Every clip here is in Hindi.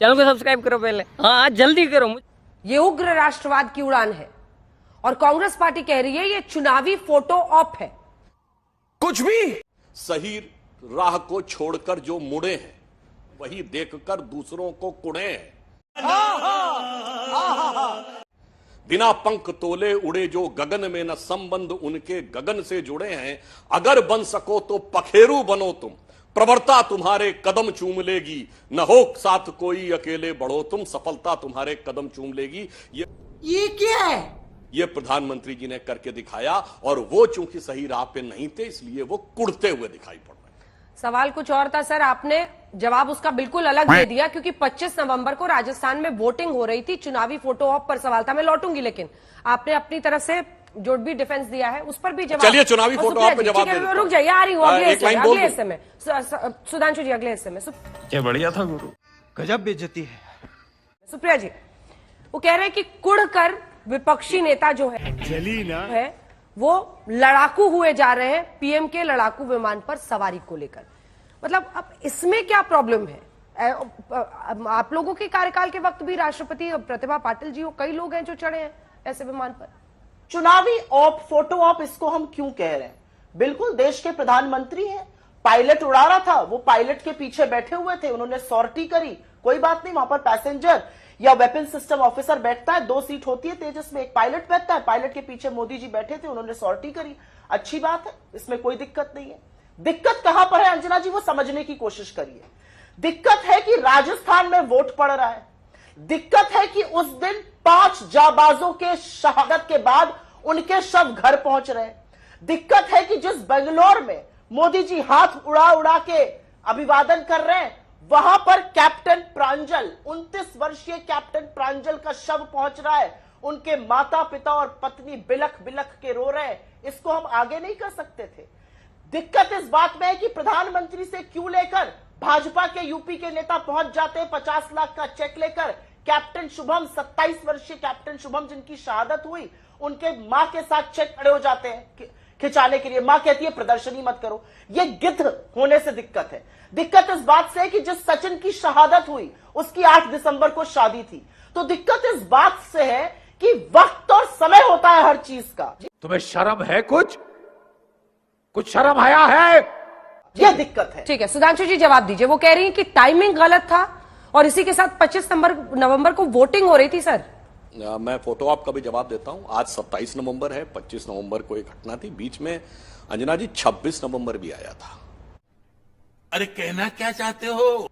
चैनल को सब्सक्राइब करो पहले, हाँ जल्दी करो। ये उग्र राष्ट्रवाद की उड़ान है और कांग्रेस पार्टी कह रही है ये चुनावी फोटो ऑप है। कुछ भी सही राह को छोड़कर जो मुड़े हैं वही देखकर दूसरों को कुड़े हैं। बिना पंख तोले उड़े जो गगन में न संबंध उनके गगन से जुड़े हैं। अगर बन सको तो पखेरु बनो तुम, प्रवरता तुम्हारे कदम चूम लेगी। न हो साथ कोई अकेले बढ़ो तुम, सफलता तुम्हारे कदम चूम लेगी। ये क्या है? ये प्रधानमंत्री जी ने करके दिखाया और वो चूंकि सही राह पे नहीं थे इसलिए वो कुड़ते हुए दिखाई पड़ रहे। सवाल कुछ और था सर, आपने जवाब उसका बिल्कुल अलग दे दिया क्योंकि 25 नवंबर को राजस्थान में वोटिंग हो रही थी। चुनावी फोटो ऑप पर सवाल था, मैं लौटूंगी, लेकिन आपने अपनी तरफ से जो भी डिफेंस दिया है उस पर भी जवाब। चलिए चुनावी फोटो ऑप पे जवाब दे देता हूं। रुक जाइए, आ रही हूँ अगले हिस्से में। सुधांशु जी अगले हिस्से में। क्या बढ़िया था गुरु, गजब बेइज्जती है। सुप्रिया जी वो कह रहे हैं कि कुड़ कर विपक्षी नेता जो है वो लड़ाकू हुए जा रहे हैं पीएम के लड़ाकू विमान पर सवारी को लेकर। मतलब अब इसमें क्या प्रॉब्लम है? आप लोगों के कार्यकाल के वक्त भी राष्ट्रपति प्रतिभा पाटिल जी, कई लोग हैं जो चढ़े हैं ऐसे विमान पर। चुनावी ऑप, फोटो ऑप, इसको हम क्यों कह रहे हैं? बिल्कुल देश के प्रधानमंत्री हैं, पायलट उड़ा रहा था, वो पायलट के पीछे बैठे हुए थे, उन्होंने सॉर्टी करी, कोई बात नहीं। वहां पर पैसेंजर या वेपन सिस्टम ऑफिसर बैठता है, 2 सीट होती है तेजस में, एक पायलट बैठता है, पायलट के पीछे मोदी जी बैठे थे, उन्होंने सॉर्टी करी, अच्छी बात है, इसमें कोई दिक्कत नहीं है। दिक्कत कहां पर है अंजना जी, वो समझने की कोशिश करिए। दिक्कत है कि राजस्थान में वोट पड़ रहा है। दिक्कत है कि उस दिन 5 जाबाजों के शहादत के बाद उनके शव घर पहुंच रहे हैं। दिक्कत है कि जिस बेंगलोर में मोदी जी हाथ उड़ा उड़ा के अभिवादन कर रहे हैं, वहां पर कैप्टन प्रांजल, 29 वर्षीय कैप्टन प्रांजल का शव पहुंच रहा है। उनके माता पिता और पत्नी बिलख बिलख के रो रहे हैं। इसको हम आगे नहीं कर सकते थे। दिक्कत इस बात में है कि प्रधानमंत्री से क्यों लेकर भाजपा के यूपी के नेता पहुंच जाते हैं 50 लाख का चेक लेकर। कैप्टन शुभम, 27 वर्षीय कैप्टन शुभम जिनकी शहादत हुई, उनके मां के साथ चेक खड़े हो जाते हैं खिंचाने के लिए। मां कहती है प्रदर्शनी मत करो। ये गिद्ध होने से दिक्कत है। दिक्कत इस बात से है कि जिस सचिन की शहादत हुई उसकी 8 दिसंबर को शादी थी। तो दिक्कत इस बात से है कि वक्त और समय होता है हर चीज का। तुम्हें शर्म है? कुछ शर्म आया है? यह दिक्कत है। ठीक है, सुधांशु जी जवाब दीजिए। वो कह रही है कि टाइमिंग गलत था और इसी के साथ 25 नवंबर को वोटिंग हो रही थी। सर मैं फोटो ऑप का भी जवाब देता हूं। आज 27 नवंबर है, 25 नवंबर को एक घटना थी, बीच में अंजना जी 26 नवंबर भी आया था। अरे कहना क्या चाहते हो?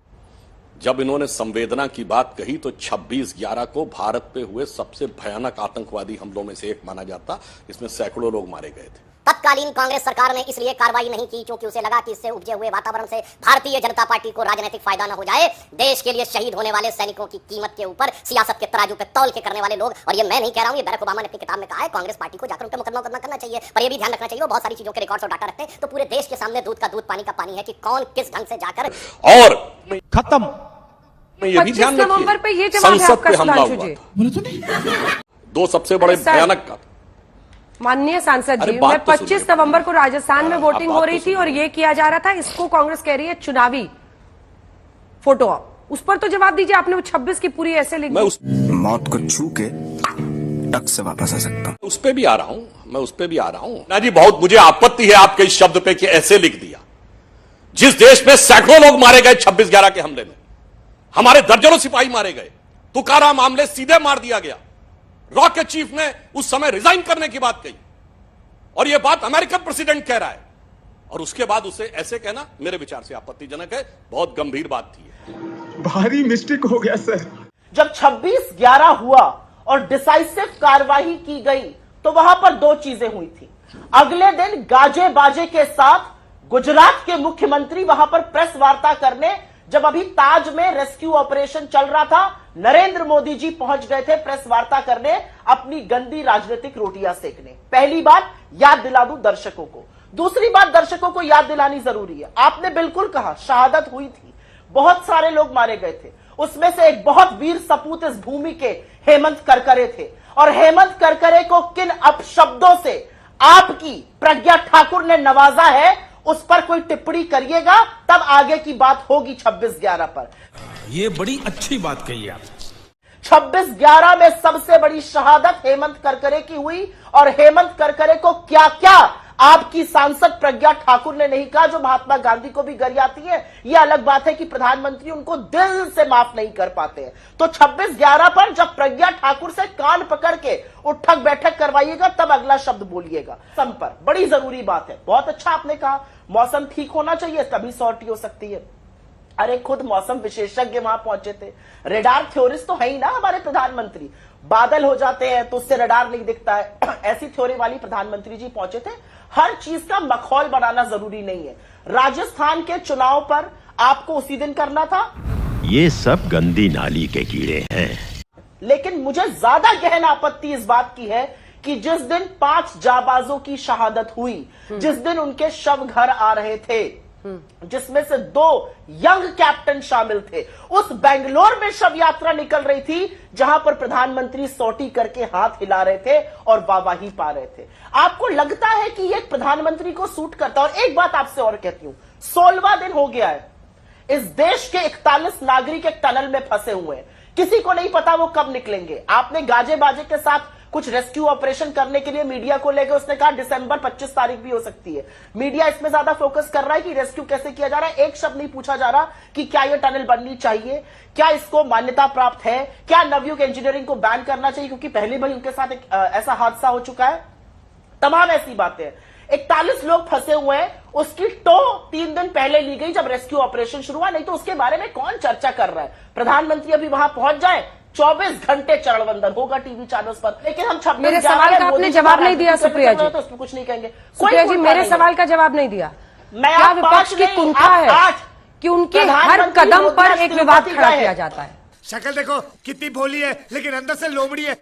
जब इन्होंने संवेदना की बात कही तो 26/11 को भारत पे हुए सबसे भयानक आतंकवादी हमलों में से एक माना जाता, इसमें सैकड़ों लोग मारे गए थे। तत्कालीन कांग्रेस सरकार ने इसलिए कार्रवाई नहीं की क्योंकि उसे लगा कि इससे उपजे हुए वातावरण से भारतीय जनता पार्टी को राजनीतिक फायदा न हो जाए। देश के लिए शहीद होने वाले सैनिकों की कीमत के ऊपर सियासत के तराजू पे तौल के करने वाले लोग, और ये मैं नहीं कह रहा हूं, ये बराक ओबामा ने अपनी किताब में कहा है, कांग्रेस पार्टी को जाकर उनका मुकदमा करना चाहिए। पर ये भी ध्यान रखना चाहिए वो बहुत सारी चीजों के रिकॉर्ड्स और डाटा रखते हैं, तो पूरे देश के सामने दूध का दूध पानी का पानी है कि कौन किस ढंग से जाकर। और खत्म। ये भी ध्यान नवंबर पे ये रखिए, जवाब है संसद आपका पे हमला हुआ सुधांशु था। 2 सबसे बड़े भयानक का। माननीय सांसद जी, बात मैं तो 25 नवंबर को राजस्थान में वोटिंग हो रही थी और ये किया जा रहा था, इसको कांग्रेस कह रही है चुनावी फोटो ऑप। उस पर तो जवाब दीजिए। आपने वो 26 की पूरी ऐसे लिख दी। मौत को छू के टक से वापस आ सकता हूं। उस पे भी आ रहा हूं ना जी। बहुत मुझे आपत्ति है आपके इस शब्द पे कि ऐसे लिख दिया। जिस देश में सैकड़ों लोग मारे गए 26/11 के हमले में, हमारे दर्जनों सिपाही मारे गए, तुकाराम आमले सीधे मार दिया गया, रॉ के चीफ ने उस समय रिजाइन करने की बात कही और यह बात अमेरिकन प्रेसिडेंट कह रहा है, और उसके बाद उसे ऐसे कहना मेरे विचार से आपत्तिजनक है। बहुत गंभीर बात थी। भारी मिस्टेक हो गया सर। जब 26/11 हुआ और डिसाइसिव कार्रवाई की गई तो वहां पर 2 चीजें हुई थी। अगले दिन गाजे बाजे के साथ गुजरात के मुख्यमंत्री वहां पर प्रेस वार्ता करने, जब अभी ताज में रेस्क्यू ऑपरेशन चल रहा था, नरेंद्र मोदी जी पहुंच गए थे प्रेस वार्ता करने, अपनी गंदी राजनीतिक रोटियां सेकने। पहली बात याद दिला दूं दर्शकों को। दूसरी बात दर्शकों को याद दिलानी जरूरी है। आपने बिल्कुल कहा शहादत हुई थी, बहुत सारे लोग मारे गए थे, उसमें से एक बहुत वीर सपूत इस भूमि के हेमंत करकरे थे। और हेमंत करकरे को किन अपशब्दों से आपकी प्रज्ञा ठाकुर ने नवाजा है, उस पर कोई टिप्पणी करिएगा, तब आगे की बात होगी 26/11 पर। ये बड़ी अच्छी बात कही आप। 26/11 में सबसे बड़ी शहादत हेमंत करकरे की हुई, और हेमंत करकरे को क्या क्या आपकी सांसद प्रज्ञा ठाकुर ने नहीं कहा, जो महात्मा गांधी को भी गरियाती है। यह अलग बात है कि प्रधानमंत्री उनको दिल से माफ नहीं कर पाते हैं। तो 26/11 पर जब प्रज्ञा ठाकुर से कान पकड़ के उठक बैठक करवाइएगा, तब अगला शब्द बोलिएगा। संपर्क बड़ी जरूरी बात है। बहुत अच्छा आपने कहा, मौसम ठीक होना चाहिए तभी सॉर्टी हो सकती है। अरे खुद मौसम विशेषज्ञ वहां पहुंचे थे, रेडार थ्योरिस्ट तो है ही ना हमारे प्रधानमंत्री। बादल हो जाते हैं तो उससे रडार नहीं दिखता है, ऐसी थ्योरी वाली प्रधानमंत्री जी पहुंचे थे। हर चीज का मखौल बनाना जरूरी नहीं है। राजस्थान के चुनाव पर आपको उसी दिन करना था। ये सब गंदी नाली के कीड़े हैं। लेकिन मुझे ज्यादा गहन आपत्ति इस बात की है कि जिस दिन 5 जाबाजों की शहादत हुई, जिस दिन उनके शव घर आ रहे थे, जिसमें से 2 यंग कैप्टन शामिल थे, उस बेंगलोर में शव यात्रा निकल रही थी, जहां पर प्रधानमंत्री सौटी करके हाथ हिला रहे थे और वाहवाही पा रहे थे। आपको लगता है कि ये प्रधानमंत्री को सूट करता? और एक बात आपसे और कहती हूं, 16वां दिन हो गया है, इस देश के 41 नागरिक एक टनल में फंसे हुए हैं, किसी को नहीं पता वो कब निकलेंगे। आपने गाजे बाजे के साथ कुछ रेस्क्यू ऑपरेशन करने के लिए मीडिया को लेकर उसने कहा दिसंबर 25 तारीख भी हो सकती है। मीडिया इसमें ज्यादा फोकस कर रहा है कि रेस्क्यू कैसे किया जा रहा है। एक शब्द नहीं पूछा जा रहा कि क्या यह टनल बननी चाहिए, क्या इसको मान्यता प्राप्त है, क्या नवयुग इंजीनियरिंग को बैन करना चाहिए, क्योंकि पहले भी उनके साथ एक ऐसा हादसा हो चुका है। तमाम ऐसी बातें। 41 लोग फंसे हुए हैं, उसकी टो 3 दिन पहले ली गई जब रेस्क्यू ऑपरेशन शुरू हुआ, नहीं तो उसके बारे में कौन चर्चा कर रहा है। प्रधानमंत्री अभी वहां पहुंच जाए, 24 घंटे चरणवंदन होगा टीवी चैनल्स पर। लेकिन हम 26 मेरे सवाल का आपने जवाब नहीं दिया सुप्रिया जी, तो उसमें कुछ नहीं कहेंगे। सुप्रिया जी मेरे सवाल का जवाब नहीं दिया। मैं क्या विपक्ष की कुंठा है कि उनके हर कदम पर एक विवाद खड़ा किया जाता है? शक्ल देखो कितनी भोली है, लेकिन अंदर से लोमड़ी है।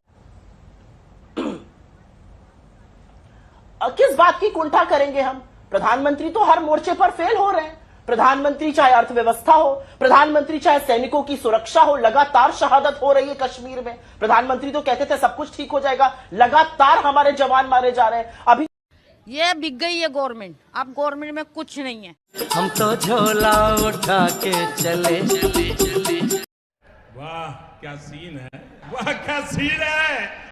किस बात की कुंठा करेंगे हम? प्रधानमंत्री तो हर मोर्चे पर फेल हो रहे हैं। प्रधानमंत्री चाहे अर्थव्यवस्था हो, प्रधानमंत्री चाहे सैनिकों की सुरक्षा हो, लगातार शहादत हो रही है कश्मीर में। प्रधानमंत्री तो कहते थे सब कुछ ठीक हो जाएगा, लगातार हमारे जवान मारे जा रहे हैं। अभी ये बिक गई है गवर्नमेंट, अब गवर्नमेंट में कुछ नहीं है। हम तो झोला उठा के चले। वाह क्या सीन है, वाह क्या सीन है।